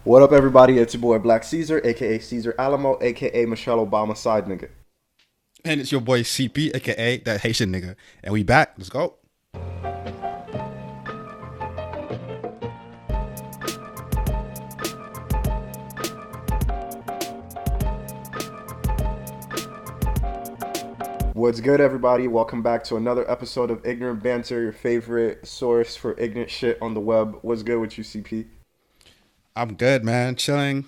What up, everybody? It's your boy Black Caesar, aka Caesar Alamo, aka Michelle Obama side nigga. And it's your boy CP, aka that Haitian nigga. And we back. Let's go. What's good, everybody? Welcome back to another episode of Ignorant Banter, your favorite source for ignorant shit on the web. What's good with you, CP? I'm good, man. Chilling.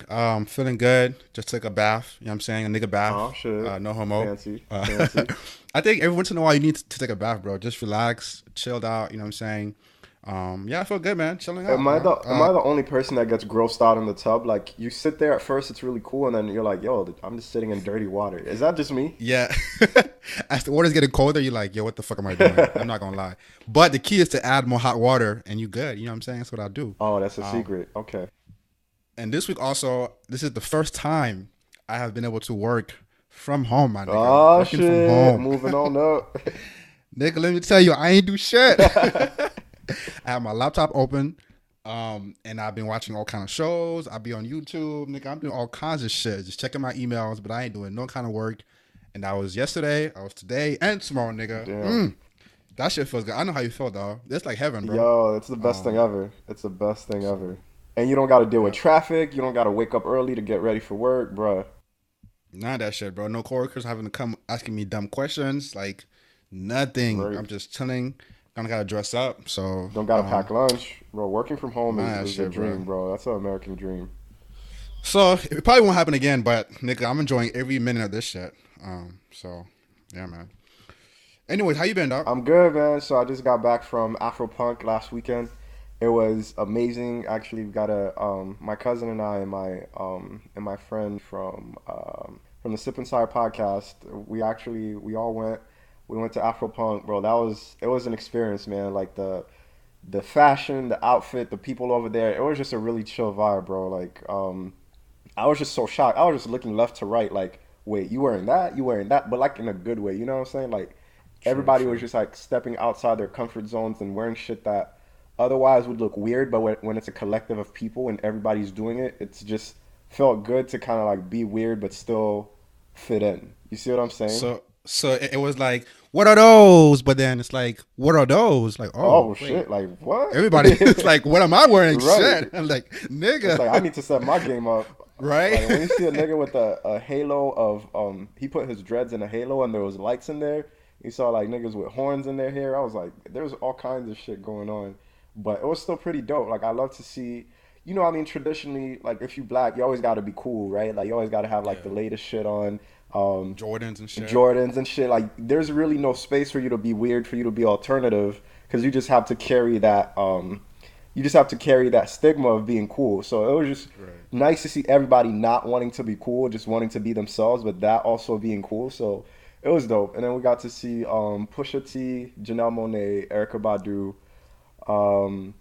Feeling good. Just took a bath. You know what I'm saying? A nigga Oh, bath. shit. No homo. Fancy, Uh, fancy. I think every once in a while you need to take a bath, bro. Just relax, chilled out. You know what I'm saying? Yeah, I feel good, man. Chilling out, Am I bro. the am I the only person that gets grossed out in the tub? Like, you sit there at first, it's really cool, and then you're like, yo, I'm just sitting in dirty water. Is that just me? Yeah. As the water's getting colder, you're like, yo, what the fuck am I doing? I'm not gonna lie. But the key is to add more hot water, and you good. You know what I'm saying? That's what I do. Oh, that's a Um, secret. Okay. And this week also, this is the first time I have been able to work from home, my nigga. Oh, Working from shit. home. Moving on up. Nigga, let me tell you, I ain't do shit. I have my laptop open, and I've been watching all kind of shows. I be on YouTube, nigga. I'm doing all kinds of shit, just checking my emails, but I ain't doing no kind of work. And I was yesterday, I was today, and tomorrow, nigga. Damn. That shit feels good. I know how you feel, dog. It's like heaven, bro. Yo, it's the best thing ever. It's the best thing ever. And you don't got to deal with Yeah. traffic. You don't got to wake up early to get ready for work, bruh. None of that shit, bro. No coworkers having to come asking me dumb questions. Like nothing. Right. I'm just chilling. Kind of gotta dress up. So Don't got to pack lunch, bro. Working from home none of that is a shit, bro. dream, bro. That's an American dream. So it probably won't happen again. But nigga, I'm enjoying every minute of this shit. So yeah, man. Anyways, how you been, dog? I'm good, man. So I just got back from Afropunk last weekend. It was amazing. Actually, we got my cousin and I and my friend from the Sip and Sire podcast. We all went. We went to Afropunk, bro. It was an experience, man. Like the fashion, the outfit, the people over there. It was just a really chill vibe, bro. Like I was just so shocked. I was just looking left to right, like, wait, you wearing that? You wearing that? But like in a good way, you know what I'm saying? Like True, everybody was true. just like stepping outside their comfort zones and wearing shit that otherwise would look weird. But when it's a collective of people and everybody's doing it, it's just felt good to kind of like be weird but still fit in. You see what I'm saying? So it was like, what are those? But then it's like, what are those? Like, oh Oh wait, shit! Like what? everybody. It's like, what am I wearing? Right. Shit. I'm like, It's like I nigga, need to set my game up. Like when right? you see a nigga with a halo of he put his dreads in a halo and there was lights in there. You saw like niggas with horns in their hair. I was like, there's all kinds of shit going on, but it was still pretty dope. Like I love to see, I mean, traditionally, like if you black, you always got to be cool, right? Like you always got to have like Yeah. the latest shit on. Um, Jordans and shit. Jordans and shit. Like, there's really no space for you to be weird, for you to be alternative, because you just have to carry that. You just have to carry that stigma of being cool. So it was just Right. nice to see everybody not wanting to be cool, just wanting to be themselves, but that also being cool. So it was dope. And then we got to see Pusha T, Janelle Monáe, Erykah Badu, um,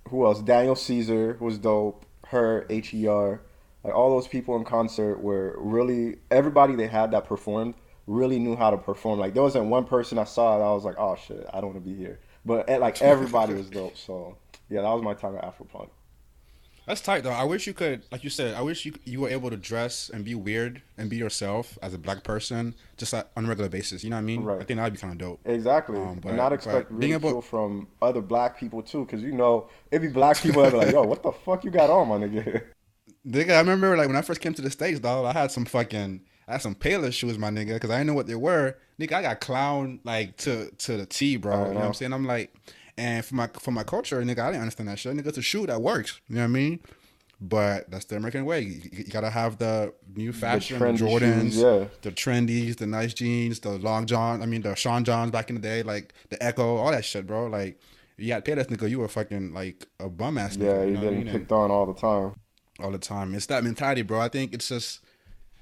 who else? Daniel Caesar was dope. Her, Her. Like all those people in concert were really everybody they had that performed really knew how to perform. Like there wasn't one person I saw that I was like, oh shit, I don't want to be here. But like everybody was dope. So yeah, that was my time at Afropunk. That's tight though. I wish you could, like you said, I wish you were able to dress and be weird and be yourself as a black person, just like, on a regular basis. You know what I mean? I Right. think that'd be kind of dope. Exactly. And not But expect being ridicule able, from other black people too, because it be black people that be like, yo, what the fuck you got on, my nigga? nigga, I remember like when I first came to the States, dog, I had some Payless shoes, my nigga, because I didn't know what they were. Nigga, I got clown like to the T, bro. I You know what I'm know. saying? I'm like, and for my culture, nigga, I didn't understand that shit. Nigga, it's a shoe that works. You know what I mean? But that's the American way. You gotta have the new The fashion, the trendy shoes, Jordans, yeah. the trendies, the nice jeans, the long john. I mean, the Sean Johns back in the day, like the Echo, all that shit, bro. Like, you had Payless, nigga, you were fucking like a bum ass Yeah, nigga. You you're know what I getting mean? And picked on all the time. all the time. It's that mentality, bro. I think it's just.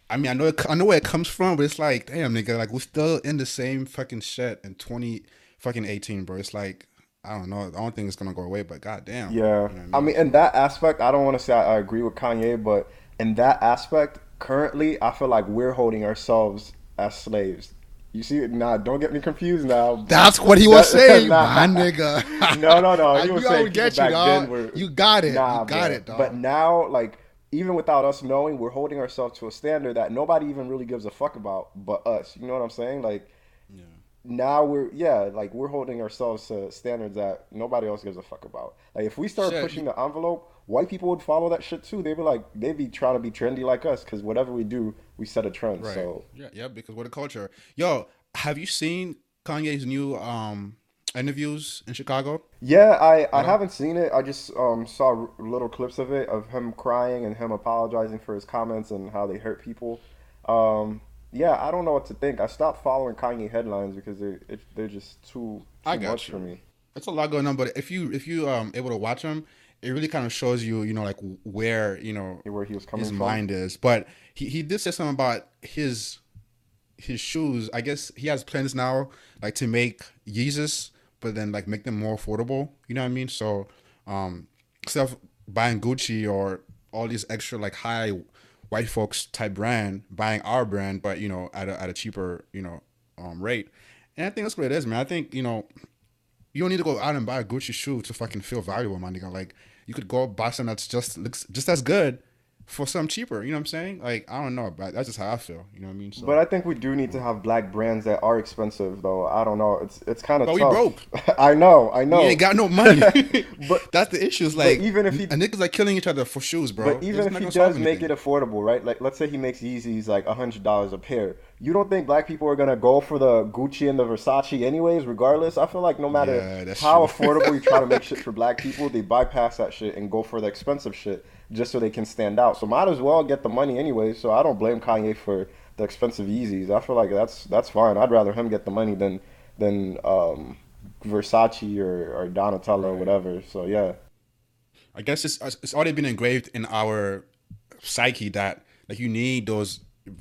I mean, I know where it comes from, but it's like, damn, nigga, like we're still in the same fucking shit in 20 fucking 18, bro. It's like, I don't know. I don't think it's gonna go away, but goddamn, Yeah, you know what I I mean? mean, in that aspect, I don't want to say I agree with Kanye, but in that aspect, currently, I feel like we're holding ourselves as slaves. You see, nah, don't get me confused now. That's what he was saying, Nah. my nigga. No. I He was knew I saying would people get you, back then dog. were You got it. You nah, got bro. it, But dog. now, like, even without us knowing, we're holding ourselves to a standard that nobody even really gives a fuck about but us. You know what I'm saying? Like, Yeah. now like we're holding ourselves to standards that nobody else gives a fuck about. Like, if we started Shit. pushing the envelope, white people would follow that shit too. They'd be trying to be trendy like us because whatever we do, we set a trend. Right. So Yeah, because what a culture. Yo, have you seen Kanye's new interviews in Chicago yeah, I at all? haven't seen it. I just saw little clips of it of him crying and him apologizing for his comments and how they hurt people. Um, yeah, I don't know what to think. I stopped following Kanye headlines because they're just too I much got for you. me. It's a lot going on, but if you able to watch them, it really kind of shows you, like where, Where he was coming his from. mind is. But he did say something about his shoes. I guess he has plans now, like to make Yeezus, but then like make them more affordable. You know what I mean? So, instead of buying Gucci or all these extra like high white folks type brand, buying our brand, but at a cheaper rate. And I think that's what it is, man. I think you don't need to go out and buy a Gucci shoe to fucking feel valuable, my nigga. Like you could go buy something that's just looks just as good for something cheaper. You know what I'm saying? Like I don't know, but that's just how I feel. You know what I mean? But So, I think we do need to have black brands that are expensive, though. I don't know. It's kind of but we tough. broke. I We ain't know. got no money. But That's the issue. It's but like even if he niggas like killing each other for shoes, But bro. even It's if not he gonna solve does make it anything. affordable, right? Like, let's say he makes Yeezys like $100 a pair. You don't think black people are gonna go for the Gucci and the Versace anyways, regardless? I feel like no matter Yeah, that's how true. affordable you try to make shit for black people, they bypass that shit and go for the expensive shit just so they can stand out. So might as well get the money anyway. So I don't blame Kanye for the expensive Yeezys. I feel like that's fine. I'd rather him get the money than Versace or Donatello or Right. whatever. So yeah. I guess it's already been engraved in our psyche that like you need those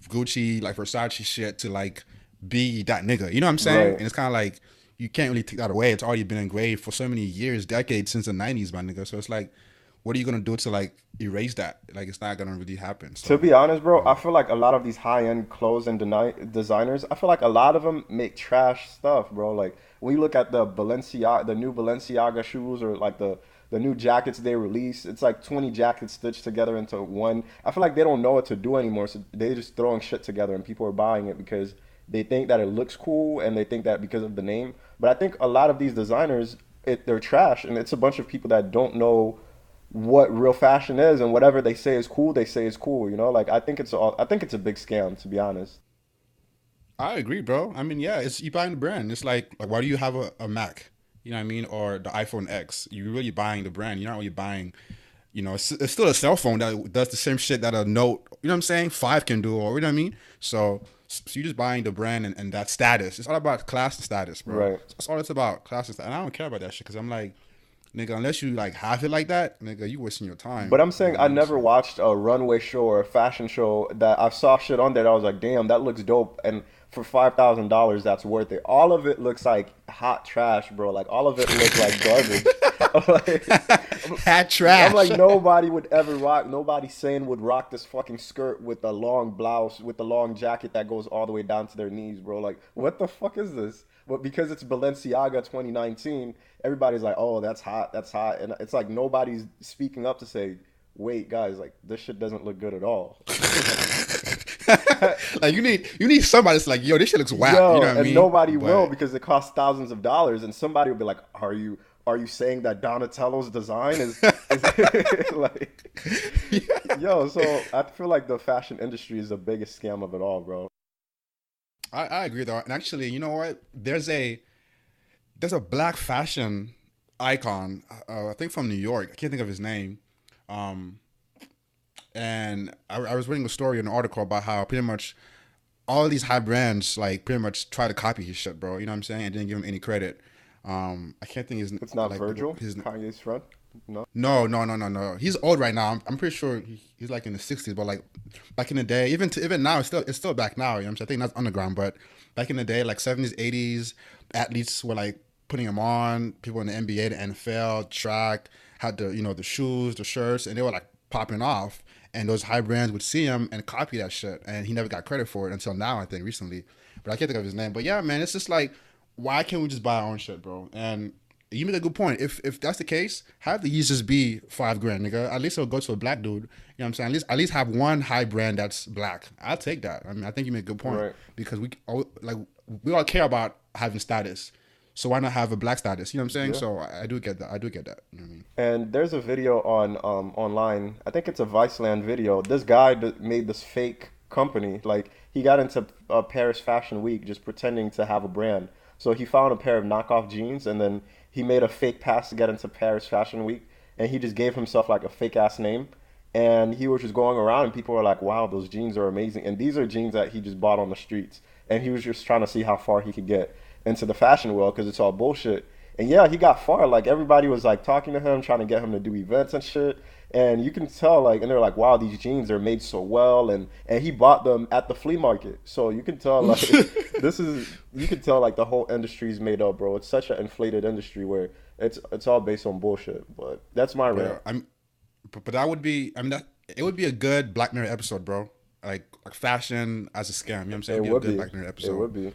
Gucci like Versace shit to like be that nigga. You know what I'm saying? Right. And it's kind of like you can't really take that away. It's already been engraved for so many years, decades since the '90s, my nigga. So it's like, what are you gonna do to like erase that? Like it's not gonna really happen. To So be honest, bro, I um, feel like a lot of these high-end clothes and designers, I feel like a lot of them make trash stuff, bro. Like when you look at the new Balenciaga shoes, or like the new jackets they release, it's like 20 jackets stitched together into one. I feel like they don't know what to do anymore, so they just throwing shit together, and people are buying it because they think that it looks cool, and they think that because of the name. But I think a lot of these designers, they're trash, and it's a bunch of people that don't know what real fashion is, and whatever they say is cool, they say is cool. Like I think it's a big scam, to be honest. I agree, bro. I mean, yeah, it's you buying the brand. It's like why do you have a Mac? You know what I mean? Or the iPhone X. You're really buying the brand. You're not really buying, it's still a cell phone that does the same shit that a Note, you know what I'm saying, 5 can do, or you know what I mean? So you're just buying the brand and that status. It's all about class and status, bro. Right. That's all it's about, class and status. And I don't care about that shit because I'm like, nigga, unless you like have it like that, nigga, you wasting your But time. I'm You know saying what I I mean? never So watched a runway show or a fashion show that I saw shit on there that I was like, damn, that looks dope. And for $5,000, that's worth it. All of it looks like hot trash, bro. Like all of it looked like garbage. I'm like, hat I'm trash. like nobody would ever rock. Nobody sane would rock this fucking skirt with a long blouse with a long jacket that goes all the way down to their knees, bro. Like what the fuck is this? But because it's Balenciaga 2019, everybody's like, oh, that's hot, and it's like nobody's speaking up to say, wait, guys, like this shit doesn't look good at all. Like you need somebody that's like, yo, this shit looks whack. You Yo, know what I and mean? nobody will But because it costs thousands of dollars, and somebody will be like, are you saying that Donatello's design is like, yo? So I feel like the fashion industry is the biggest scam of it all, bro. I agree though. And actually, you know what? There's a black fashion icon. I think from New York. I can't think of his name. Um, and I was reading a story, an article about how pretty much all these high brands like pretty much try to copy his shit, bro. You know what I'm saying? And didn't give him any credit. I can't think his It's not like Virgil, his Kanye's friend. No. no. He's old right now. I'm pretty sure he's like in the 60s, but like back in the day, even now, it's still back now. You know what I'm saying? I think that's underground, but back in the day, like 70s, 80s, athletes were like putting them on. People in the NBA, the NFL, track had the shoes, the shirts, and they were like popping off. And those high brands would see him and copy that shit, and he never got credit for it until now. I think recently, but I can't think of his name. But yeah, man, it's just like, why can't we just buy our own shit, bro? And you make a good point. If that's the case, have the Yeezys be $5,000, nigga. At least it'll go to a black dude. You know what I'm saying? At least have one high brand that's black. I'll take that. I mean, I think you make a good point Right. because we all care about having status. So why not have a black status? You know what I'm saying? Yeah. So I do get that. I do get that. You know what I mean? And there's a video on online. I think it's a Viceland video. This guy made this fake company. Like he got into Paris Fashion Week just pretending to have a brand. So he found a pair of knockoff jeans, and then he made a fake pass to get into Paris Fashion Week, and he just gave himself like a fake ass name. And he was just going around, and people were like, "Wow, those jeans are amazing." And these are jeans that he just bought on the streets, and he was just trying to see how far he could get into the fashion world because it's all bullshit. And yeah, he got far. Like everybody was like talking to him, trying to get him to do events and shit. And you can tell, like, and they're like, "Wow, these jeans are made so well." And he bought them at the flea market, so you can tell, like, you can tell, like, the whole industry is made up, bro. It's such an inflated industry where it's all based on bullshit. But that's my Yeah, rant. but that would be. I mean, it would be a good Black Mirror episode, bro. Like fashion as a scam. You know what I'm saying? It It'd be would a good be. Black Mirror It episode. would be.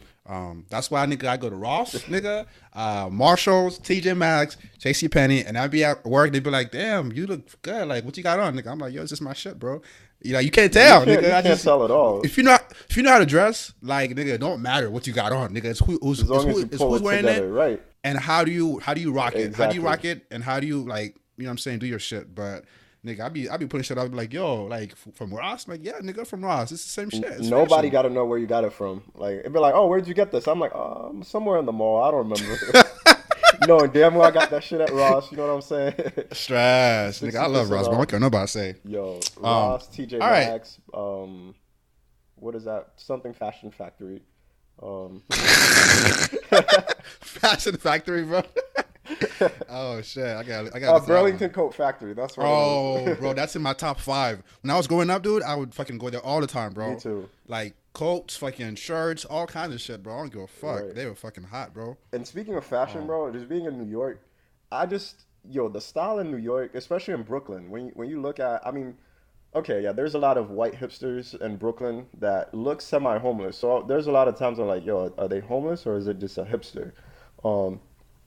That's why, nigga, I go to Ross, nigga, Marshalls, TJ Maxx, JC Penney, and I'd be at work. They'd be like, "Damn, you look good. Like, what you got on, nigga?" I'm like, "Yo, it's just my shit, bro." You know, you can't tell, You nigga. I can't just tell at all. if you know how to dress, like, nigga, it don't matter what you got on, nigga. It's As long as you pull who's it wearing together, it, right? and how do you rock it? How do you Exactly. rock it, and how do you, like, you know what I'm saying, do your shit? But nigga, I be putting shit out, be like, yo, like, from Ross? I'm like, yeah, nigga, from Ross. It's the same shit. It's Nobody fashion. got to know where you got it from. Like it'd be like, "Oh, where'd you get this?" I'm like, somewhere in the mall. I don't remember." No, damn well I got that shit at Ross. You know what I'm saying? Stress, nigga. I love 60% Ross, but I off. don't care nobody say. Yo, Ross, TJ all right. Maxx, what is that? Something Fashion Factory. Fashion Factory, bro. Oh shit, I got Burlington Coat Factory. That's what it Oh, is. bro, that's in my top 5. When I was growing up, dude, I would fucking go there all the time, bro. Me too. Like coats, fucking shirts, all kinds of shit, bro. I don't give a fuck. Right. They were fucking hot, bro. And speaking of fashion, bro, just being in New York, the style in New York, especially in Brooklyn, when you look at, I mean, okay, yeah, there's a lot of white hipsters in Brooklyn that look semi-homeless. So there's a lot of times I'm like, yo, are they homeless or is it just a hipster?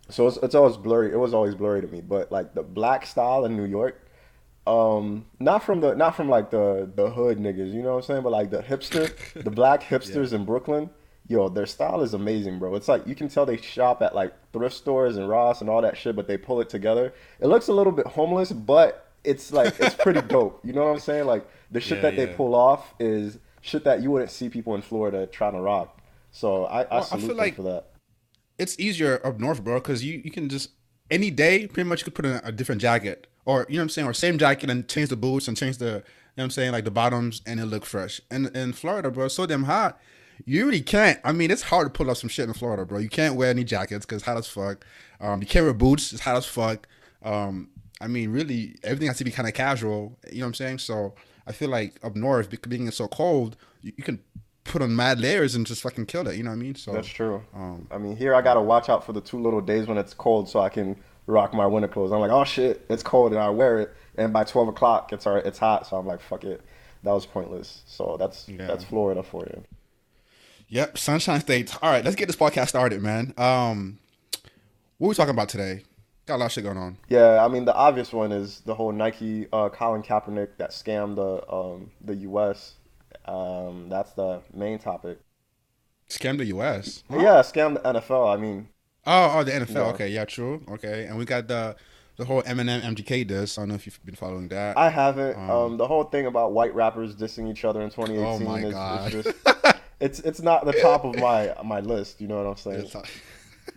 So it's always blurry. It was always blurry to me. But like the black style in New York, not from like the hood niggas, you know what I'm saying? But like the black hipsters in Brooklyn, yo, their style is amazing, bro. It's like you can tell they shop at like thrift stores and Ross and all that shit, but they pull it together. It looks a little bit homeless, but it's like it's pretty dope. You know what I'm saying? Like the shit Yeah, that they yeah. pull off is shit that you wouldn't see people in Florida trying to rock. So I Well, I salute feel them like for that. it's easier up north, bro, because you can just any day pretty much you could put in a different jacket, or you know what I'm saying, or same jacket and change the boots and change the, you know what I'm saying, like the bottoms, and it look fresh. And in Florida, bro, it's so damn hot. You really can't. I mean, it's hard to pull off some shit in Florida, bro. You can't wear any jackets because it's hot as fuck. You can't wear boots. It's hot as fuck. I mean, really, everything has to be kind of casual. You know what I'm saying? So I feel like up north, being so cold, you can put on mad layers and just fucking kill it. You know what I mean? So That's true. I mean, here I gotta watch out for the 2 little days when it's cold so I can rock my winter clothes. I'm like, oh shit, it's cold, and I wear it, and by 12 o'clock it's hot, so I'm like, fuck it, that was pointless. So that's Florida for you. Yep, Sunshine State. All right, let's get this podcast started, man. What we talking about today? Got a lot of shit going on. Yeah, I mean, the obvious one is the whole Nike Colin Kaepernick that scammed the U.S. That's the main topic. Scam the U.S. Yeah, scammed the NFL. I mean, Oh, the NFL. Yeah. Okay, yeah, true. Okay, and we got the whole Eminem MGK diss. I don't know if you've been following that. I haven't. The whole thing about white rappers dissing each other in 2018 Oh my God. is just it's not the top of my list. You know what I'm saying?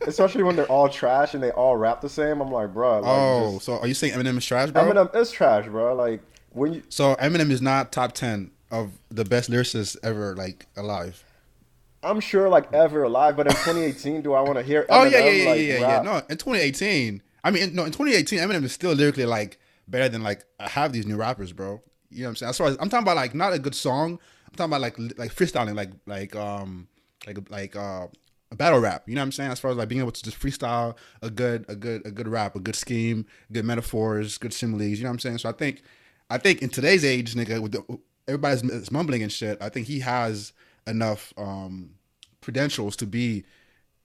Especially when they're all trash and they all rap the same. I'm like, bro. Like, Oh, so are you saying Eminem is trash, bro? Eminem is trash, bro. Like when you, So Eminem is not top 10 of the best lyricists ever, like, alive. I'm sure like ever alive, but in 2018, do I want to hear Eminem Oh yeah. like rap? No, in 2018, I mean, in 2018, Eminem is still lyrically like better than like half these new rappers, bro. You know what I'm saying? As far as I'm talking about, like not a good song. I'm talking about like freestyling, like a battle rap. You know what I'm saying? As far as like being able to just freestyle a good rap, a good scheme, good metaphors, good similes. You know what I'm saying? So I think in today's age, nigga, with everybody's mumbling and shit, I think he has enough credentials to be,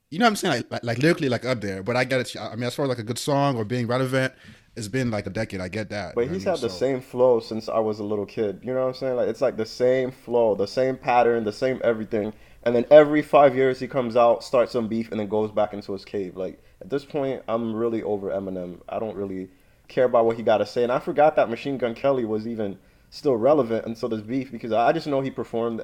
you know what I'm saying, like lyrically like up there. But I get it. I mean, as far as like a good song or being relevant, it's been like a decade. I get that. You But know what I he's mean? had the So same flow since I was a little kid. You know what I'm saying? Like it's like the same flow, the same pattern, the same everything. And then every 5 years he comes out, starts some beef, and then goes back into his cave. Like at this point, I'm really over Eminem. I don't really care about what he got to say. And I forgot that Machine Gun Kelly was even still relevant until this beef because I just know he performed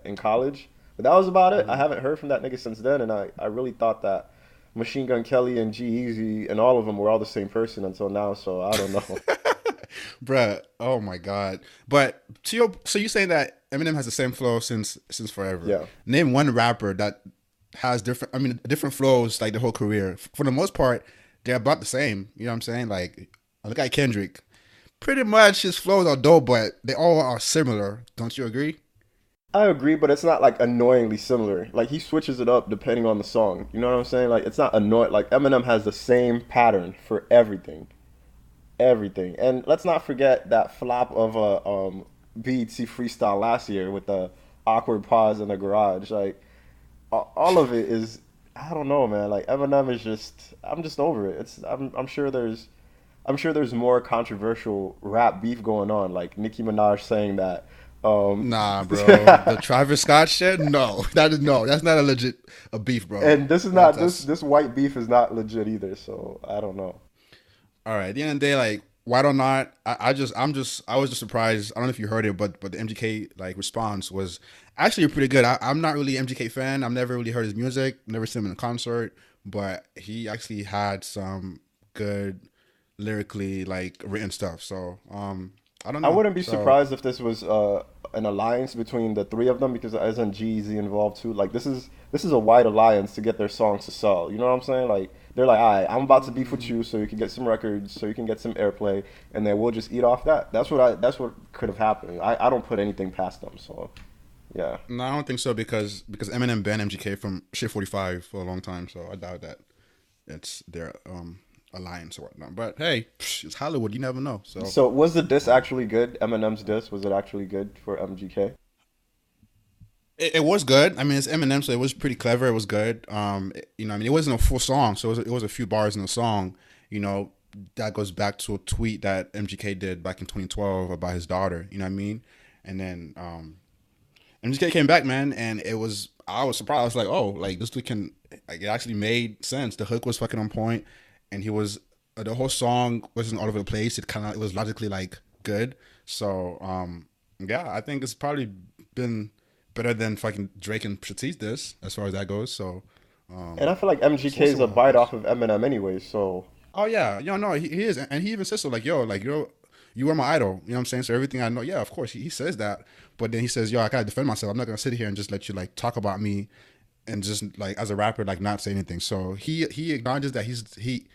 in college. But that was about it. I haven't heard from that nigga since then, and I really thought that Machine Gun Kelly and G-Eazy and all of them were all the same person until now. So I don't know. bruh, oh my god. But so you saying that Eminem has the same flow since forever. Yeah. Name one rapper that has different flows like the whole career. For the most part, they're about the same. You know what I'm saying? Like look at Kendrick. Pretty much his flows are dope, but they all are similar. Don't you agree? I agree, but it's not like annoyingly similar. Like he switches it up depending on the song. You know what I'm saying? Like it's not annoying. Like Eminem has the same pattern for everything, everything. And let's not forget that flop of a BET freestyle last year with the awkward pause in the garage. Like all of it is. I don't know, man. Like Eminem is just. I'm just over it. I'm sure there's. I'm sure there's more controversial rap beef going on, like Nicki Minaj saying that. Nah, bro. The Travis Scott shit? No. That's not a beef, bro. And this is not That's this white beef is not legit either, so I don't know. all right. At the end of the day, like, why don't not? I was just surprised. I don't know if you heard it, but the MGK like response was actually pretty good. I'm not really an MGK fan. I've never really heard his music, never seen him in a concert, but he actually had some good lyrically like written stuff. So I don't I know. wouldn't be So surprised if this was an alliance between the three of them because isn't G-Eazy involved too? Like this is a wide alliance to get their songs to sell. You know what I'm saying? Like they're like, all right, I'm about to beef with you so you can get some records, so you can get some airplay, and then we'll just eat off that. That's what could have happened. I don't put anything past them. So yeah. no, I don't think so because Eminem banned MGK from Shit 45 for a long time. So I doubt that it's their alliance or whatnot. But hey, it's Hollywood. You never know. So So was the diss actually good? Eminem's diss, was it actually good for MGK? it was good. I mean, it's Eminem, so it was pretty clever. It was good. I mean, it wasn't a full song, so it was a few bars in the song. You know, that goes back to a tweet that MGK did back in 2012 about his daughter. You know what I mean? And then MGK came back, man, and I was surprised. I was like, oh, like this dude can. Like, it actually made sense. The hook was fucking on point, and he was the whole song wasn't all over the place. It was logically like good. So yeah, I think it's probably been better than fucking Drake and Pusha T's this as far as that goes. So And I feel like so MGK we'll see is a what bite happens. off of Eminem anyway, so Oh yeah, no, he is, and he even says so. Like yo, you were my idol. You know what I'm saying? So everything I know, yeah, of course, he says that. But then he says, yo, I gotta defend myself. I'm not gonna sit here and just let you like talk about me, and just like as a rapper, like not say anything. So he acknowledges that he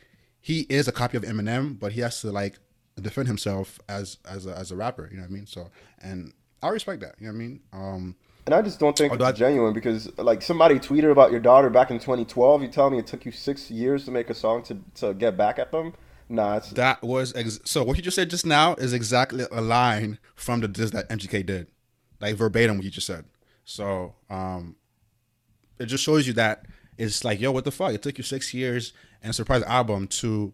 is a copy of Eminem, but he has to like defend himself as a rapper. You know what I mean? So and I respect that. You know what I mean? and I just don't think Although it's genuine because like somebody tweeted about your daughter back in 2012. You tell me it took you 6 years to make a song to get back at them? Nah, it's that was so what you just said just now is exactly a line from the diss that MGK did, like verbatim what you just said. So it just shows you that it's like, yo, what the fuck? It took you 6 years and a surprise album to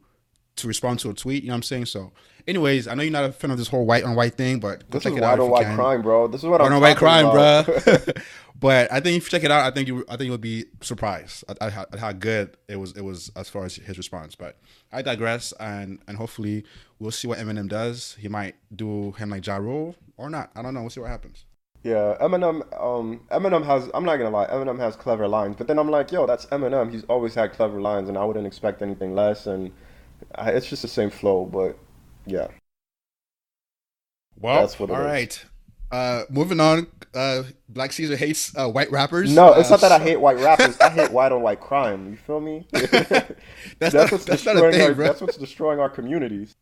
respond to a tweet. You know what I'm saying? So, anyways, I know you're not a fan of this whole white on white thing, but go this is check it out white if on you white can. crime, bro. This is what White I'm on white talking crime, about. bruh. But I think if you check it out, I think you'll be surprised at how good it was as far as his response. But I digress, and hopefully we'll see what Eminem does. He might do him like Ja Rule or not. I don't know. We'll see what happens. Yeah, Eminem has. I'm not gonna lie, Eminem has clever lines. But then I'm like, yo, that's Eminem. He's always had clever lines, and I wouldn't expect anything less. And it's just the same flow. But yeah, Well, that's what it all is. right. Moving on. Black Caesar hates white rappers. No, it's not that I hate white rappers. I hate white on white crime. You feel me? That's not a thing, bro. That's what's destroying our communities.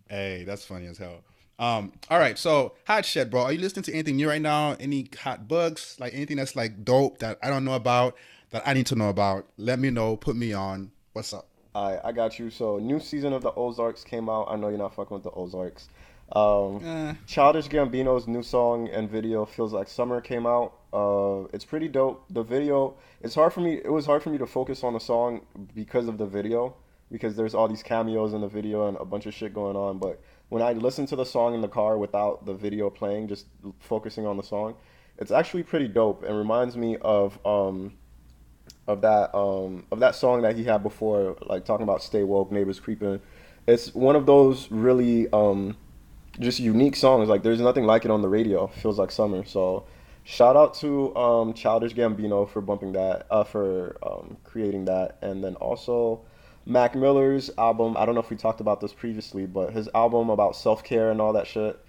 Hey, that's funny as hell. All right, so hot shit, bro. Are you listening to anything new right now? Any hot books? Like anything that's like dope that I don't know about that I need to know about? Let me know. Put me on. What's up? I got you. So, new season of the Ozarks came out. I know you're not fucking with the Ozarks. Eh. Childish Gambino's new song and video "Feels Like Summer" came out. It's pretty dope. The video, it's hard for me. It was hard for me to focus on the song because of the video, because there's all these cameos in the video and a bunch of shit going on. But when I listen to the song in the car without the video playing, just focusing on the song, it's actually pretty dope and reminds me of that song that he had before, like talking about stay woke, neighbors creeping. It's one of those really just unique songs. Like there's nothing like it on the radio. Feels like summer. So shout out to Childish Gambino for bumping that, for creating that, and then also Mac Miller's album. I don't know if we talked about this previously, but his album about self care and all that shit.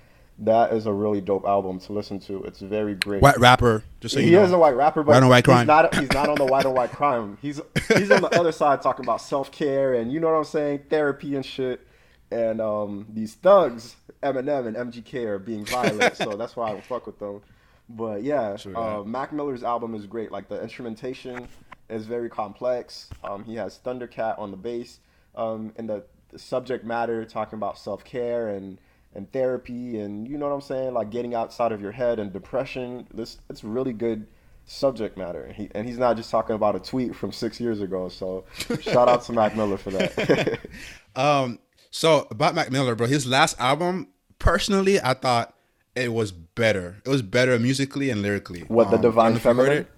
That is a really dope album to listen to. It's very great. White rapper, just so you He know. is a white rapper, but White on white crime. he's not on the white on white crime. He's on the other side talking about self care and you know what I'm saying, therapy and shit. And these thugs, Eminem and MGK, are being violent, so that's why I don't fuck with them. But yeah, True that. Mac Miller's album is great. Like the instrumentation is very complex. He has Thundercat on the bass, and the subject matter talking about self care and therapy and you know what I'm saying, like getting outside of your head and depression. It's really good subject matter. He's not just talking about a tweet from 6 years ago. So shout out to Mac Miller for that. So about Mac Miller, bro, his last album, personally, I thought it was better. It was better musically and lyrically. What, the I don't Divine know if you heard Feminine? it.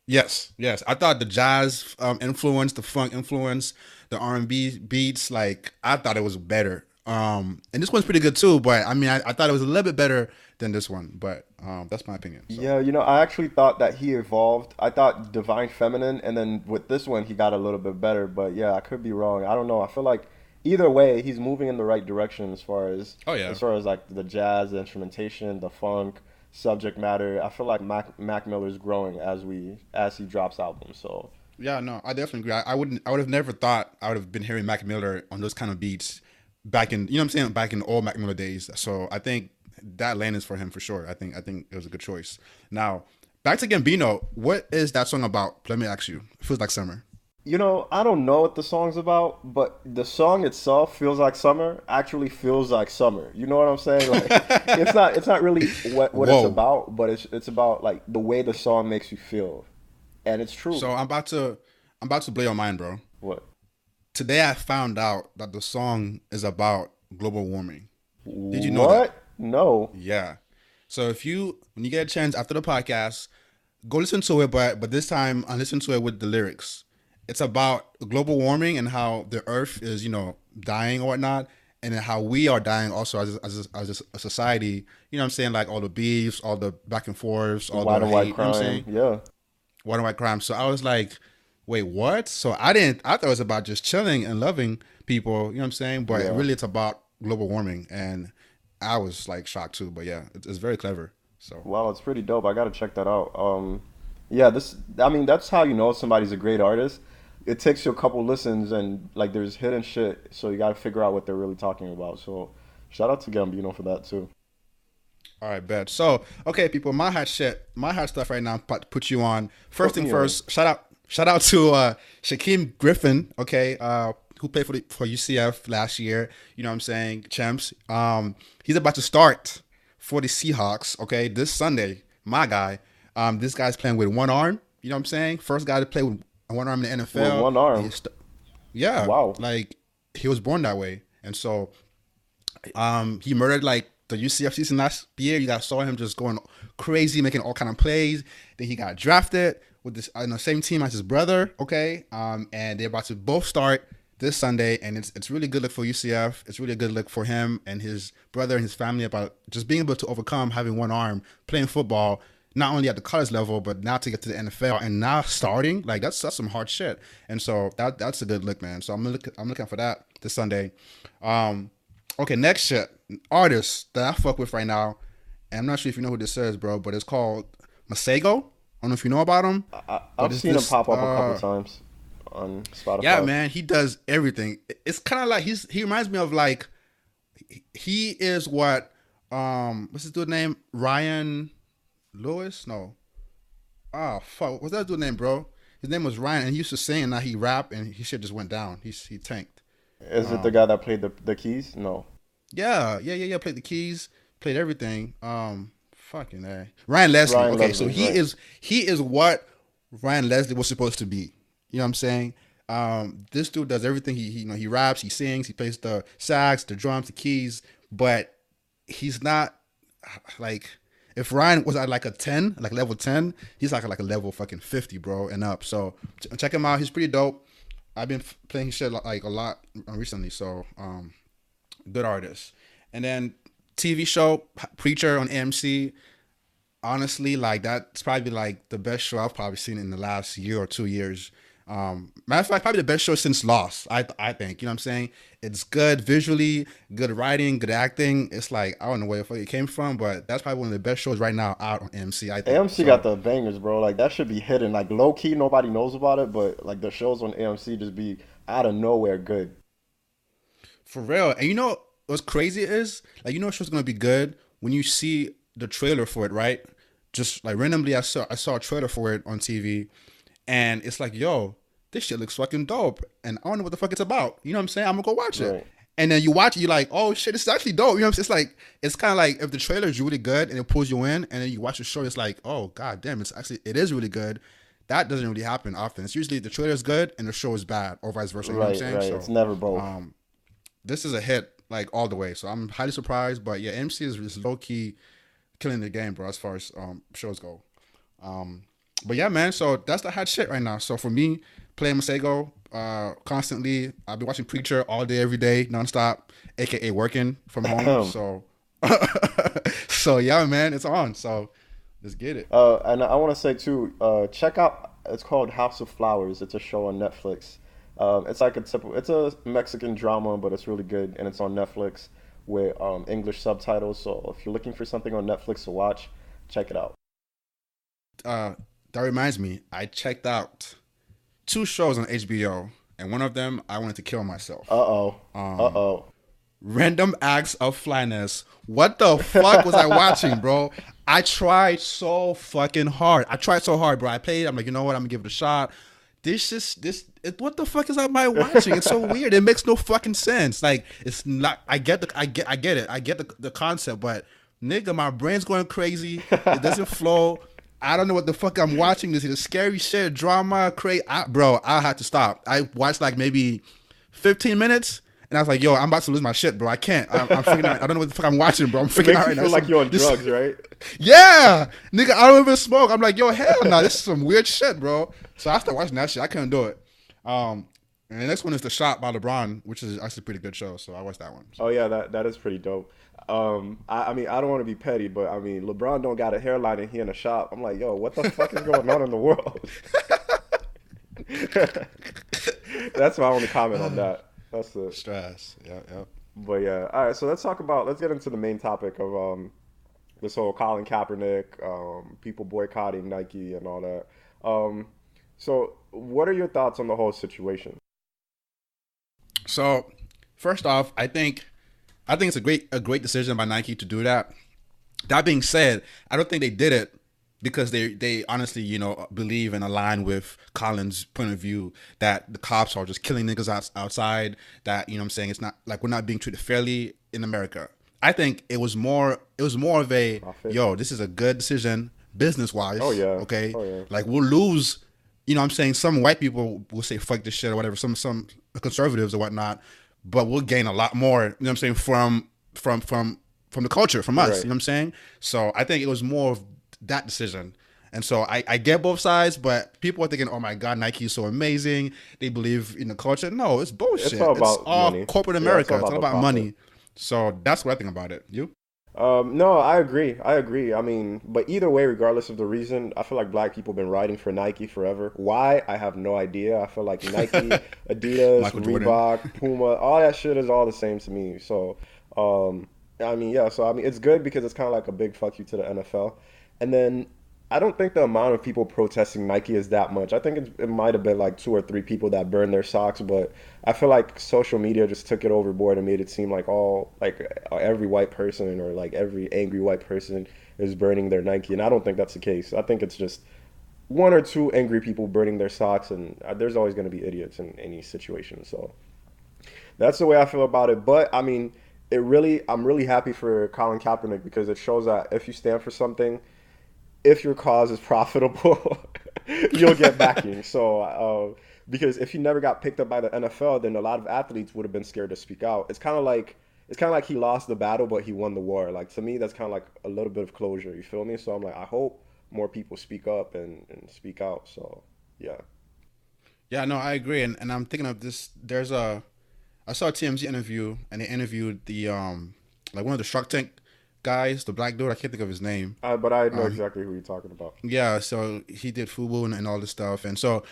Yes, yes. I thought the jazz influence, the funk influence, the R&B beats, like I thought it was better. And this one's pretty good too, but I mean, I thought it was a little bit better than this one, but that's my opinion. So. Yeah, you know, I actually thought that he evolved. I thought Divine Feminine, and then with this one, he got a little bit better. But yeah, I could be wrong. I don't know. I feel like either way, he's moving in the right direction Oh yeah. as far as like the jazz, the instrumentation, the funk, subject matter. I feel like Mac Miller's growing as he drops albums. So Yeah, no, I definitely agree. I would have never thought I would have been hearing Mac Miller on those kind of beats back in, you know what I'm saying, back in old Mac Miller days. So I think that lane is for him for sure. I think it was a good choice. Now, back to Gambino, what is that song about? Let me ask you. It feels like summer. you know, I don't know what the song's about, but the song itself feels like summer. Actually, feels like summer. You know what I'm saying? Like, it's not really what it's Whoa. about, but it's about like the way the song makes you feel, and it's true. So I'm about to blow your mind, bro. What? Today I found out that the song is about global warming. Did you know that? What? No. Yeah. So when you get a chance after the podcast, go listen to it, but this time I listen to it with the lyrics. It's about global warming and how the earth is, dying or whatnot, and then how we are dying also as a society. You know what I'm saying? Like all the beefs, all the back and forths, all White the on hate, white you know what I'm saying? crime. Yeah. White and white crime. So I was like, wait, what? So I thought it was about just chilling and loving people, you know what I'm saying? But Yeah. really it's about global warming. And I was like shocked too. But yeah, it's very clever. So Wow, it's pretty dope. I gotta check that out. Yeah, I mean, that's how you know somebody's a great artist. It takes you a couple listens and like there's hidden shit, so you gotta figure out what they're really talking about. So shout out to Gambino for that too. all right, bet. So okay, people, my hot stuff right now. I'm about to put you on. First Put thing me first, shout out to Shaquem Griffin, okay, who played for UCF last year. You know what I'm saying? Champs. He's about to start for the Seahawks, okay, this Sunday. My guy. This guy's playing with one arm. You know what I'm saying? First guy to play with one arm in the NFL. With one arm. Yeah. Wow. Like he was born that way. And so he murdered like the UCF season last year. You guys saw him just going crazy, making all kind of plays. Then he got drafted with this on the same team as his brother. Okay, and they're about to both start this Sunday, and it's really good look for UCF. It's really a good look for him and his brother and his family about just being able to overcome having one arm, playing football, not only at the college level, but now to get to the NFL and now starting. Like that's some hard shit. And so that's a good look, man. So I'm looking for that this Sunday. Okay, next shit. Artist that I fuck with right now, and I'm not sure if you know who this is, bro, but it's called Masego. I don't know if you know about him. I've seen him pop up a couple times on Spotify. Yeah, man, he does everything. It's kind of like he reminds me of like he is what what's his dude name? Ryan Lewis? No. Ah, fuck. What's that dude name, bro? His name was Ryan, and he used to sing, and now he rap, and his shit just went down. He tanked. Is it the guy that played the keys? No. Yeah. Played the keys, played everything. Fucking a Ryan Leslie. Ryan Okay, so Leslie, right? he is what Ryan Leslie was supposed to be. You know what I'm saying? This dude does everything. He raps, he sings, he plays the sax, the drums, the keys, but he's not like if Ryan was at like a 10, like level 10, he's like a level fucking 50, bro, and up. So check him out. He's pretty dope. I've been playing his shit like a lot recently. So good artist. And then TV show Preacher on AMC. Honestly, like that's probably like the best show I've probably seen in the last year or 2 years. Matter of fact, probably the best show since Lost. I think, you know what I'm saying. It's good visually, good writing, good acting. It's like I don't know where the fuck it came from, but that's probably one of the best shows right now out on AMC. I think AMC got so. the bangers, bro. Like that should be hidden. Like low key, nobody knows about it, but like the shows on AMC just be out of nowhere good. For real. And you know what's crazy is like you know show's gonna be good when you see the trailer for it, right? Just like randomly I saw a trailer for it on TV and it's like, yo, this shit looks fucking dope. And I don't know what the fuck it's about. You know what I'm saying? I'm gonna go watch it. Right, And then you watch it, you're like, oh shit, this is actually dope. You know what I'm saying? It's like it's kinda like if the trailer is really good and it pulls you in and then you watch the show, it's like, oh god damn, it is really good. That doesn't really happen often. It's usually the trailer is good and the show is bad, or vice versa. You know what I'm right, saying? right. It's So never both. um, this is a hit like all the way. So I'm highly surprised. But yeah, MC is low key killing the game, bro, as far as shows go. Um, but yeah, man. So that's the hot shit right now. So for me, playing Masego constantly. I've been watching Preacher all day, every day, nonstop, aka working from home. So so yeah, man, it's on. So let's get it. And I want to say too, check out. It's called House of Flowers. It's a show on Netflix. It's like a typical. It's a Mexican drama, but it's really good, and it's on Netflix with English subtitles. So if you're looking for something on Netflix to watch, check it out. Uh, that reminds me, I checked out two shows on HBO, and one of them I wanted to kill Uh myself. oh. Uh oh. Random Acts of Flyness. What the fuck was I watching, bro? I tried so fucking hard. I tried so hard, bro. I played. I'm like, you know what? I'm gonna give it a shot. What the fuck is am I watching? It's so weird. It makes no fucking sense. Like, it's not. I get it. I get the concept, but nigga, my brain's going crazy. It doesn't flow. I don't know what the fuck I'm watching. This is scary shit, drama, crazy. Bro, I had to stop. I watched like maybe 15 minutes. And I was like, yo, I'm about to lose my shit, bro. I can't. I'm freaking out. I don't know what the fuck I'm watching, bro. I'm It freaking makes out you right now. feel like you're on drugs, right? Yeah, nigga, I don't even smoke. I'm like, yo, hell no, this is some weird shit, bro. So I started watching that shit. I couldn't do it. And the next one is The Shot by LeBron, which is actually a pretty good show. So I watched that one. Oh So yeah, that is pretty dope. I mean, I don't want to be petty, but I mean, LeBron don't got a hairline and he in a shop. I'm like, yo, what the fuck is going on in the world? That's my only comment on that. That's it. stress. Yeah. But yeah, all right. So let's get into the main topic of this whole Colin Kaepernick, people boycotting Nike and all that. Um, so what are your thoughts on the whole situation? So first off, I think it's a great decision by Nike to do that. That being said, I don't think they did it because they honestly, believe and align with Colin's point of view that the cops are just killing niggas outside. That what I'm saying, it's not like we're not being treated fairly in America. I think it was more of a Profit? yo, this is a good decision business Oh wise. yeah. Okay, Oh yeah. like we'll lose. What I'm saying, some white people will say fuck this shit or whatever. Some conservatives or whatnot, but we'll gain a lot more. What I'm saying, from the culture, from us. Right. You know what I'm saying? So I think it was more of that decision. And so I get both sides, but people are thinking, oh my God, Nike is so amazing. They believe in the culture. No, it's It's bullshit. all It's about all money. corporate Yeah, it's America. all It's about all the about profit. money. So that's what I think about it. You? No, I agree. I agree. I mean, but either way, regardless of the reason, I feel like black people been writing for Nike forever. Why? I have no idea. I feel like Nike, Adidas, Michael Jordan. Reebok, Puma, all that shit is all the same to me. So, I mean, yeah. So I mean, it's good because it's kind of like a big fuck you to the NFL. And then I don't think the amount of people protesting Nike is that much. I think it might have been like two or three people that burned their socks, but I feel like social media just took it overboard and made it seem like every white person or like every angry white person is burning their Nike, and I don't think that's the case. I think it's just one or two angry people burning their socks, and there's always going to be idiots in any situation. So that's the way I feel about it. But I mean, I'm really happy for Colin Kaepernick because it shows that if you stand for something, if your cause is profitable, you'll get backing. So, because if he never got picked up by the NFL, then a lot of athletes would have been scared to speak out. It's kind of like he lost the battle, but he won the war. Like to me, that's kind of like a little bit of closure. You feel me? So I'm like, I hope more people speak up and speak out. So yeah. Yeah, no, I agree, and I'm thinking of this. I saw a TMZ interview, and they interviewed the like one of the Shark Tank guys, the black dude. I can't think of his name. But I know exactly who you're talking about. Yeah, so he did FUBU and all this stuff, and so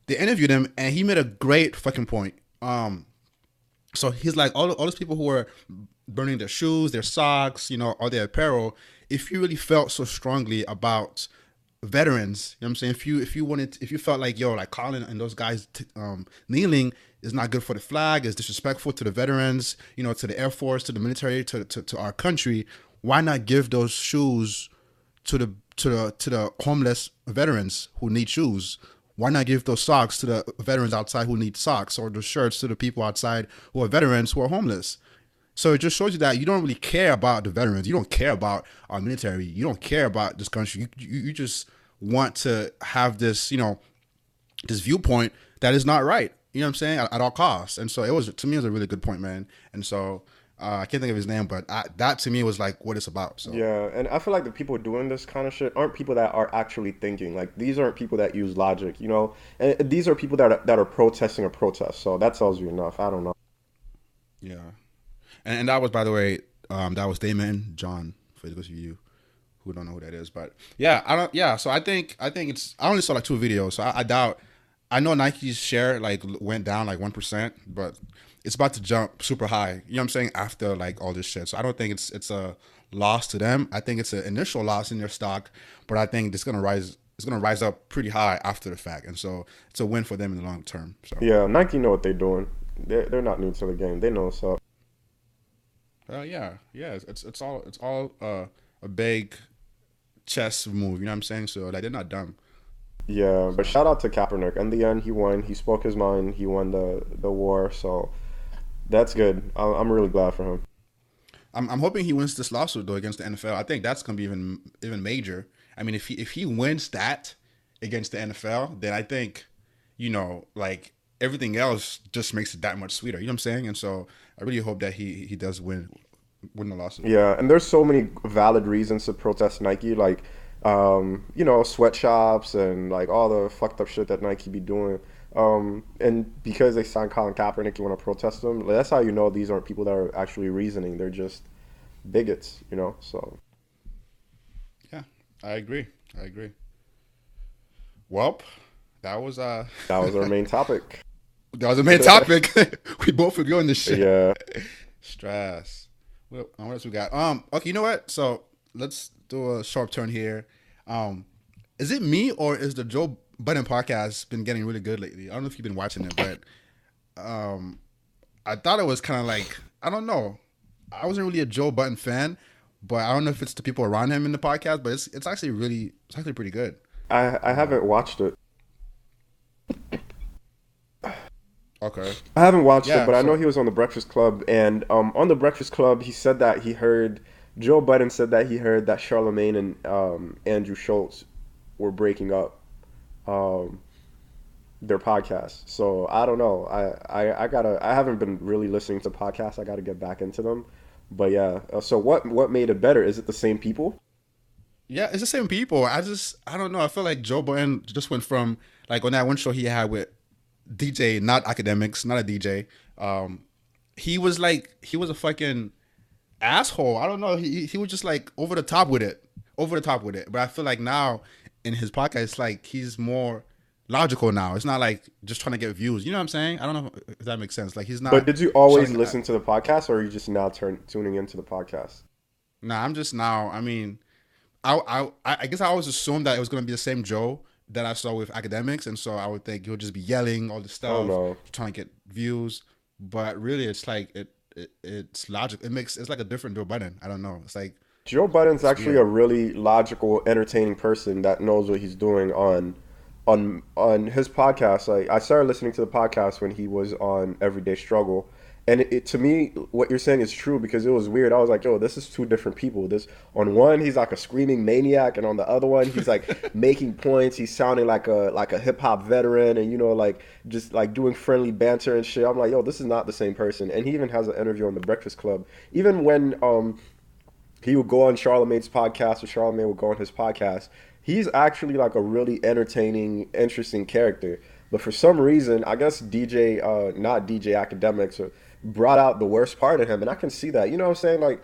they interviewed him, and he made a great fucking point. So he's like, all those people who were burning their shoes, their socks, all their apparel. If you really felt so strongly about veterans, you know what I'm saying? If you felt like like Colin and those guys kneeling is not good for the flag, is disrespectful to the veterans, to the Air Force, to the military, to our country, why not give those shoes to the homeless veterans who need shoes? Why not give those socks to the veterans outside who need socks, or the shirts to the people outside who are veterans who are homeless? So it just shows you that you don't really care about the veterans. You don't care about our military. You don't care about this country. You just want to have this, this viewpoint that is not right. You know what I'm saying? At all costs. And so to me, it was a really good point, man. And so I can't think of his name, but that to me was like what it's about. So yeah, and I feel like the people doing this kind of shit aren't people that are actually thinking. Like these aren't people that use logic, And these are people that are protesting a protest. So that tells you enough. I don't know. Yeah, and that was, by the way, that was Damon John, for those of you who don't know who that is. But yeah, I don't. Yeah, so I think it's. I only saw like 2 videos, so I doubt. I know Nike's share like went down like 1%, but it's about to jump super high. You know what I'm saying? After like all this shit. So I don't think it's a loss to them. I think it's an initial loss in their stock, but I think it's gonna rise up pretty high after the fact. And so it's a win for them in the long term. So yeah, Nike know what they're doing. They're not new to the game. They know what's up. Yeah. It's all a big chess move. You know what I'm saying? So like they're not dumb. Yeah, but shout out to Kaepernick. In the end, he won. He spoke his mind. He won the war. So that's good. I'm really glad for him. I'm hoping he wins this lawsuit though against the NFL. I think that's gonna be even major. I mean, if he wins that against the NFL, then I think, like everything else just makes it that much sweeter. You know what I'm saying? And so I really hope that he does win the lawsuit. Yeah, and there's so many valid reasons to protest Nike, like sweatshops and like all the fucked up shit that Nike be doing. And because they signed Colin Kaepernick, you want to protest them. That's how you know these aren't people that are actually reasoning. They're just bigots, So yeah, I agree. Well, that was our main topic. That was the main topic. We both agree on this shit. Yeah. Stress. Well, what else we got? Okay, you know what? So let's do a sharp turn here. Is it me or is the Joe Budden podcast been getting really good lately? I don't know if you've been watching it, but I thought it was kind of like, I don't know. I wasn't really a Joe Budden fan, but I don't know if it's the people around him in the podcast, but it's actually pretty good. I haven't watched it. Okay. I haven't watched it, but I know he was on the Breakfast Club, and on the Breakfast Club, he said that Joe Budden said that he heard that Charlemagne and Andrew Schultz were breaking up their podcast. So I don't know. I haven't been really listening to podcasts. I gotta get back into them. But yeah. So what made it better? Is it the same people? Yeah, it's the same people. I don't know. I feel like Joe Budden just went from like on that one show he had with DJ, not academics, not a DJ. He was a fucking asshole. I don't know. He was just like over the top with it. But I feel like now in his podcast, it's like he's more logical now. It's not like just trying to get views. You know what I'm saying? I don't know if that makes sense. Like he's not. But did you always listen to the podcast, or are you just now tuning into the podcast? Nah, I'm just now. I mean, I guess I always assumed that it was gonna be the same Joe that I saw with academics, and so I would think he'll just be yelling all this stuff, trying to get views. But really, it's like it's logical. It's like a different Joe Budden. I don't know. It's like Joe Budden's actually a really logical, entertaining person that knows what he's doing on his podcast. Like I started listening to the podcast when he was on Everyday Struggle, And to me, what you're saying is true because it was weird. I was like, yo, this is two different people. This on one, he's like a screaming maniac, and on the other one, he's like making points. He's sounding like a hip hop veteran, and like just like doing friendly banter and shit. I'm like, yo, this is not the same person. And he even has an interview on the Breakfast Club. Even when he would go on Charlamagne's podcast, or Charlamagne would go on his podcast. He's actually like a really entertaining, interesting character. But for some reason, I guess not DJ Academics, brought out the worst part of him, and I can see that. You know what I'm saying? Like,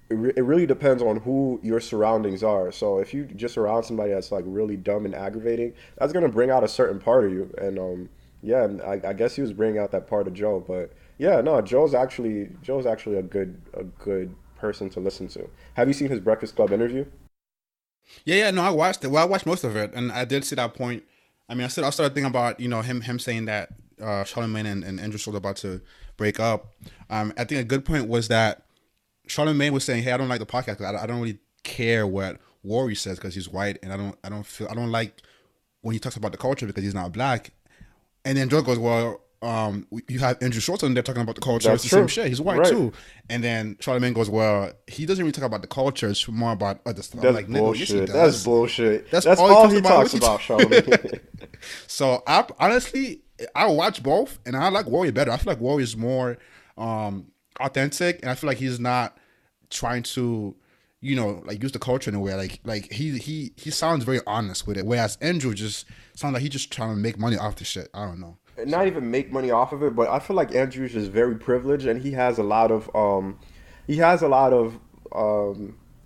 it really depends on who your surroundings are. So if you just around somebody that's like really dumb and aggravating, that's gonna bring out a certain part of you. And yeah, I guess he was bringing out that part of Joe. But yeah, no, Joe's actually a good person to listen to. Have you seen his Breakfast Club interview? Yeah, no, I watched it. Well, I watched most of it, and I did see that point. I mean, I started thinking about him saying that Charlamagne and Andrew Schulz about to break up. I think a good point was that Charlamagne was saying, "Hey, I don't like the podcast. 'Cause I don't really care what Worry says because he's white, and I don't like when he talks about the culture because he's not black." And then Joe goes, "Well, you have Andrew Schulz and they're talking about the culture. It's That's the same true. shit. He's white Right. too." And then Charlamagne goes, "Well, he doesn't really talk about the culture. It's more about other stuff." I'm That's like, "Nigga, yes, he bullshit. That's does." bullshit. That's That's all all he he talks talks about. about, Charlamagne. So I honestly, I watch both, and I like Warrior better. I feel like Warrior is more authentic, and I feel like he's not trying to, like use the culture in a way. Like he sounds very honest with it, whereas Andrew just sounds like he's just trying to make money off the shit. I don't know. Not even make money off of it, but I feel like Andrew's just very privileged, and he has a lot of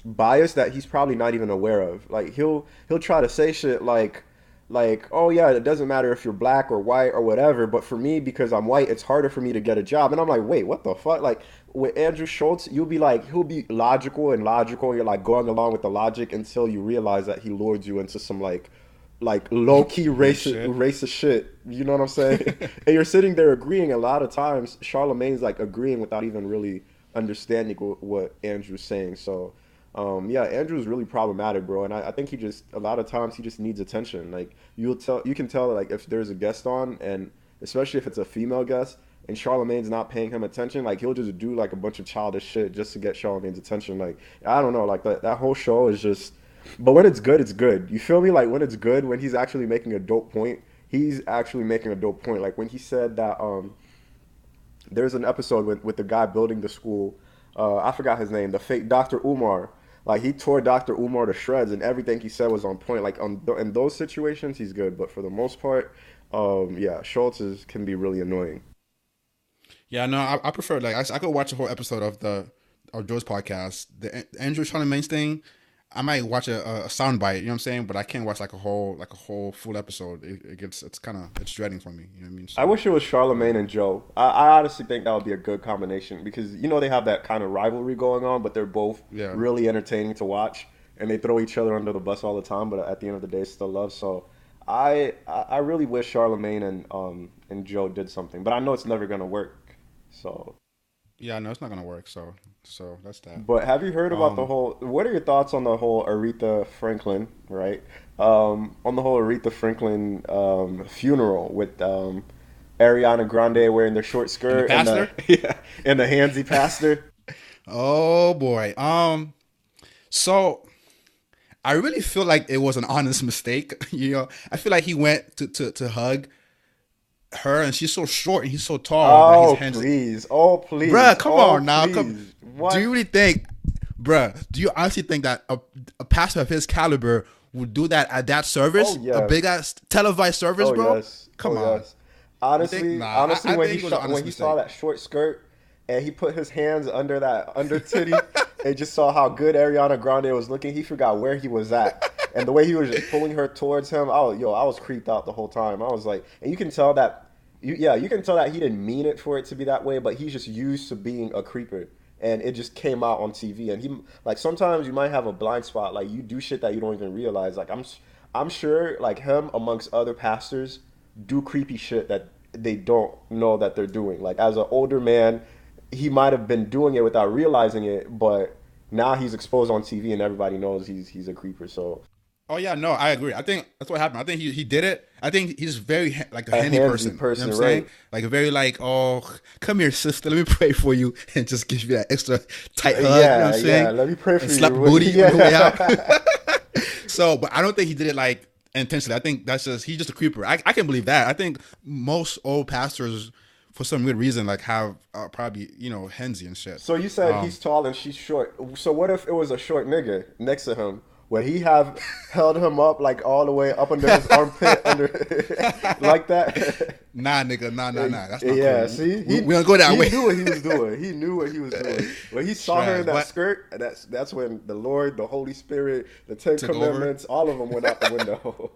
bias that he's probably not even aware of. Like he'll try to say shit like, oh yeah, it doesn't matter if you're black or white or whatever, but for me, because I'm white, it's harder for me to get a job. And I'm like, wait, what the fuck? Like with Andrew Schultz, you'll be like, he'll be logical and logical. You're like going along with the logic until you realize that he lures you into some like low key Shit. racist shit. You know what I'm saying? And you're sitting there agreeing. A lot of times, Charlemagne's like agreeing without even really understanding what Andrew's saying. So, yeah, Andrew's really problematic, bro. And I think he just a lot of times he just needs attention. Like you can tell like if there's a guest on, and especially if it's a female guest, and Charlemagne's not paying him attention, like he'll just do like a bunch of childish shit just to get Charlemagne's attention. Like I don't know, like that whole show is just. But when it's good, it's good. You feel me? Like when it's good, when he's actually making a dope point, he's actually making a dope point. Like when he said that there's an episode with the guy building the school. I forgot his name. The fake Dr. Umar. Like he tore Dr. Umar to shreds, and everything he said was on point. Like in those situations, he's good. But for the most part, yeah, can be really annoying. Yeah, no, I prefer like I could watch a whole episode of Joe's podcast. The Andrew Charlemagne's thing, I might watch a sound bite. You know what I'm saying? But I can't watch like a whole full episode. It's dreading for me. You know what I mean? I So wish it was Charlemagne and Joe. I honestly think that would be a good combination because they have that kind of rivalry going on, but they're both yeah. really entertaining to watch, and they throw each other under the bus all the time. But at the end of the day, it's still love. So I really wish Charlemagne and Joe did something, but I know it's never gonna work. So, Yeah, no, it's not gonna work. So that's that. but have you heard about the Um, whole? What are your thoughts on the whole Aretha Franklin? Right, on the whole Aretha Franklin funeral with Ariana Grande wearing the short and the skirt and the pastor. yeah, and the handsy pastor. Oh boy. So I really feel like it was an honest mistake. I feel like he went to hug her, and she's so short and he's so tall that his Oh hands. please! Oh please! Bruh, come Oh on now. please! Do What? you really think, bruh, do you honestly think that a pastor of his caliber would do that at that Oh service? A big yes! ass televised service, Oh bro? yes! Come Oh on. yes! You think? Honestly, Nah, honestly, I when think he it was an shot, when honest he saw mistake. that short skirt and he put his hands under that under titty and just saw how good Ariana Grande was looking, he forgot where he was at. And the way he was just pulling her towards him, I was creeped out the whole time. I was like, and you can tell that, you can tell that he didn't mean it for it to be that way, but he's just used to being a creeper, and it just came out on TV. And he like sometimes you might have a blind spot, like you do shit that you don't even realize. Like I'm sure like him amongst other pastors do creepy shit that they don't know that they're doing. Like as an older man, he might have been doing it without realizing it, but now he's exposed on TV and everybody knows he's a creeper. So Oh yeah, no, I agree. I think that's what happened. I think he did it. I think he's very like a A handy handsy person. You know person, what I'm saying? right? Like a very like, oh, come here, sister. Let me pray for you, and just give you that extra tight hug. You know what I'm Yeah, yeah. saying? Let me pray And for slap the you. booty on the way out. Yeah. So, but I don't think he did it like intentionally. I think that's just he's just a creeper. I can believe that. I think most old pastors, for some good reason, like have probably hensy and shit. So you said he's tall and she's short. So what if it was a short nigga next to him? Would he have held him up like all the way up under his armpit, under like that? Nah, nigga, nah. That's not Yeah, cool. see, We don't go that he way. knew what he was doing. He knew what he was doing. When he saw her Trash. in that But skirt, that's when the Lord, the Holy Spirit, the Ten took over. Commandments, all of them went out the window.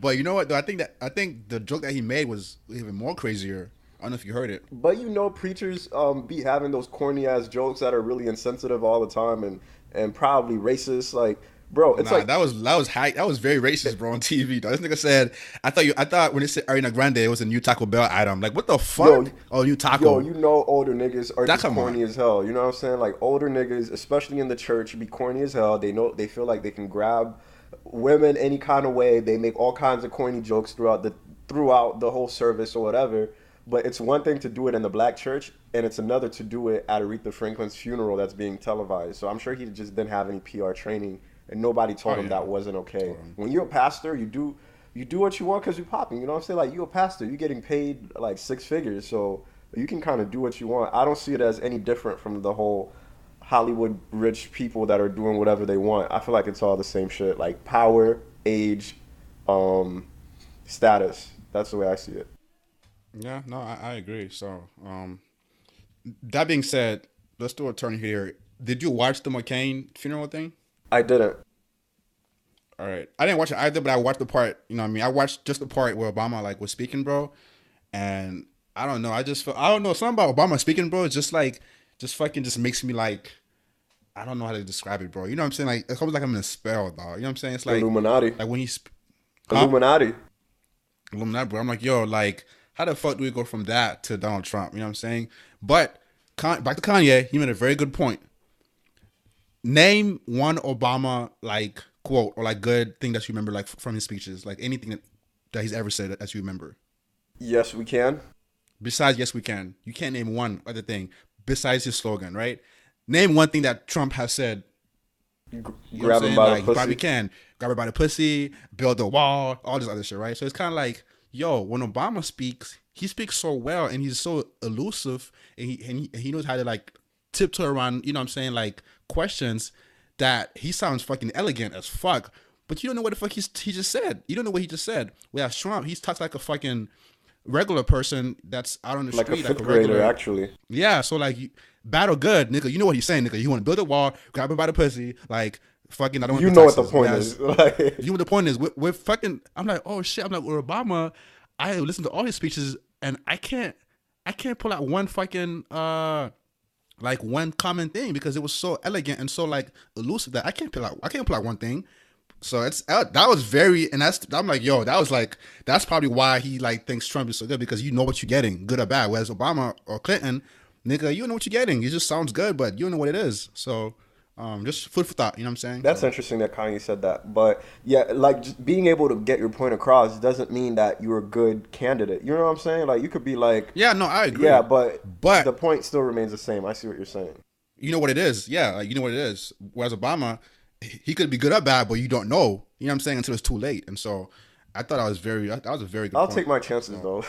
But you know what? Though I think the joke that he made was even more crazier. I don't know if you heard it. But preachers be having those corny ass jokes that are really insensitive all the time and probably racist. Like, bro, it's Nah, like that was very racist, bro, on TV. Though. This nigga said, I thought when it said Ariana Grande, it was a new Taco Bell item. Like, what the fuck? Yo, Oh, new taco. older niggas are That just come corny on. as hell. You know what I'm saying? Like older niggas, especially in the church, be corny as hell. They feel like they can grab women any kind of way. They make all kinds of corny jokes throughout the whole service or whatever. But it's one thing to do it in the black church, and it's another to do it at Aretha Franklin's funeral that's being televised. So I'm sure he just didn't have any PR training, and nobody told Oh him yeah. that wasn't okay. Hold on. When you're a pastor, you do what you want because you're popping. You know what I'm saying? Like, you're a pastor, you're getting paid like six figures, so you can kind of do what you want. I don't see it as any different from the whole Hollywood rich people that are doing whatever they want. I feel like it's all the same shit, like power, age, um, status. That's the way I see it. Yeah, no, I agree. So, that being said, let's do a turn here. Did you watch the McCain funeral thing? I didn't. All right, I didn't watch it either, but I watched the part. You know what I mean? I watched just the part where Obama like was speaking, bro. And I don't know. I just feel I don't know something about Obama speaking, bro. It's just like just fucking just makes me like I don't know how to describe it, bro. You know what I'm saying? Like it's almost like I'm in a spell, dog. You know what I'm saying? It's Illuminati. like when he's huh? Illuminati. Illuminati, bro. I'm like, yo, like how the fuck do we go from that to Donald Trump? You know what I'm saying? But back to Kanye, he made a very good point. Name one Obama like quote or like good thing that you remember like from his speeches, like anything that he's ever said that you remember. Yes, we can. Besides, yes, we can. You can't name one other thing besides his slogan, right? Name one thing that Trump has said. You know what Grab I'm him saying? by Like, the you pussy. probably can. Grab her by the pussy, build a wall, all this other shit, right? So it's kind of like, yo, when Obama speaks, he speaks so well and he's so elusive and he knows how to like tiptoe around, you know what I'm saying, like questions that he sounds fucking elegant as fuck. But you don't know what the fuck he just said. You don't know what he just said. Whereas Trump, he talks like a fucking regular person that's out on the Like a street, fifth like a grader, regular. actually. Yeah, so like bad or good, nigga. You know what he's saying, nigga. You want to build a wall, grab her by the pussy, like fucking. I don't want You to know pay what the taxes. point Whereas, is. Like, you know what the point is? We're fucking. I'm like, oh shit. I'm like, with Obama, I listen to all his speeches and I can't pull out one fucking like one common thing because it was so elegant and so like elusive that I can't pull out one thing. So that was very, and I'm like, yo, that's probably why he like thinks Trump is so good because you know what you're getting, good or bad. Whereas Obama or Clinton, nigga, you don't know what you're getting. It just sounds good, but you don't know what it is. So, just food for thought. You know what I'm saying? that's So, interesting that Kanye said that. But yeah, like just being able to get your point across doesn't mean that you're a good candidate. You know what I'm saying? Like, you could be like, yeah, no, I agree. yeah, but But the point still remains the same. I see what you're saying. you know what it is. Yeah, like, you know what it is. Whereas Obama, he could be good or bad, but you don't know. You know what I'm saying until it's too late. And so, I thought that was a very good. I'll point. take my chances, though.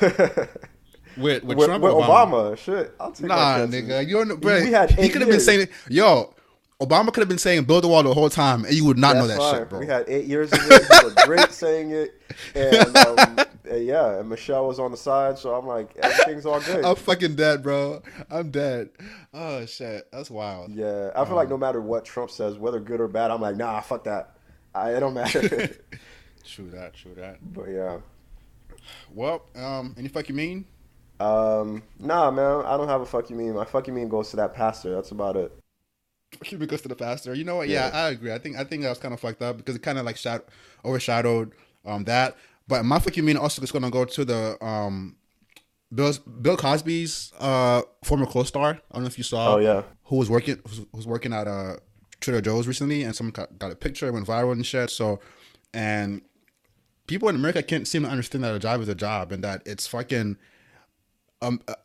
with with Trump or Obama, shit. I'll take my Nah, chances. nigga, you don't. Bro, We had he 8 could have been years. saying, "Yo, Obama could have been saying build the wall the whole time, and you would not know That's that fine. shit, bro." We had 8 years of it. He looked great saying it. And yeah, and Michelle was on the side, so I'm like, everything's all good. I'm fucking dead, bro. I'm dead. Oh shit, that's wild. Yeah, I feel like no matter what Trump says, whether good or bad, I'm like, nah, fuck that. It don't matter. True that. But yeah. Well, any fuck you mean? Nah, man, I don't have a fuck you mean. My fuck you mean goes to that pastor. That's about it. Keep it goes to the pastor. You know what? Yeah, I agree. I think that was kind of fucked up because it kind of like overshadowed that. But my fuck you mean also is gonna go to the Bill Cosby's former co-star. I don't know if you saw. Oh yeah. Who's working at Trader Joe's recently, and someone got a picture, it went viral and shit. So, and people in America can't seem to understand that a job is a job, and that it's fucking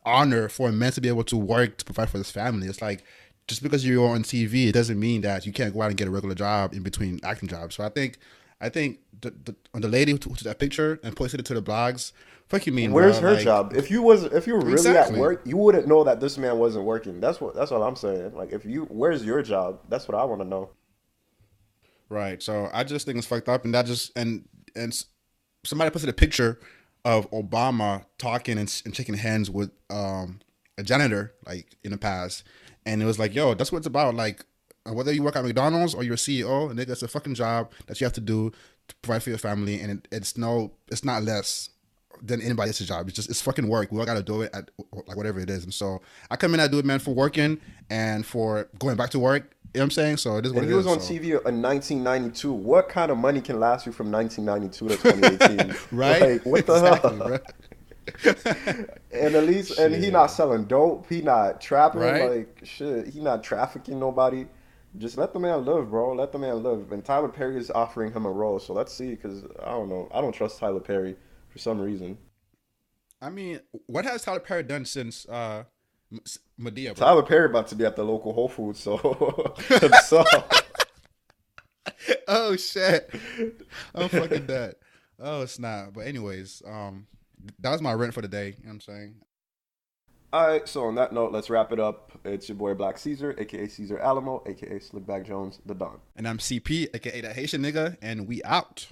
honor for a man to be able to work to provide for his family. It's like, just because you're on TV, it doesn't mean that you can't go out and get a regular job in between acting jobs. So I think the lady who took that picture and posted it to the blogs, fuck you mean, Where's bro? her Like, job? If you were really exactly. at work, you wouldn't know that this man wasn't working. That's what I'm saying. Like, where's your job? That's what I want to know. Right. So I just think it's fucked up, and that just somebody posted a picture of Obama talking and shaking hands with a janitor like in the past, and it was like, yo, that's what it's about. Like, whether you work at McDonald's or you're a CEO, and that's a fucking job that you have to do to provide for your family, and it's not less than anybody else's job. It's fucking work. We all gotta do it at like whatever it is. And so I come in, I do it, man, for working and for going back to work. You know what I'm saying? So it is what And it he was is. on So. TV in 1992. What kind of money can last you from 1992 to 2018? Right? Like, what the Exactly, hell? bro. And at least, and he Shit. not selling dope. He not trapping. Right? Like, shit. He not trafficking nobody. Just let the man live, bro. Let the man live. And Tyler Perry is offering him a role. So let's see. Because I don't know. I don't trust Tyler Perry for some reason. I mean, what has Tyler Perry done since Medea, bro? Tyler Perry about to be at the local Whole Foods. So, so Oh shit. I'm fucking dead. Oh snap. But anyways, that was my rant for the day. You know what I'm saying? all right. So on that note, let's wrap it up. It's your boy Black Caesar, aka Caesar Alamo, aka Slickback Jones, the Don. And I'm CP, aka that Haitian nigga, and we out.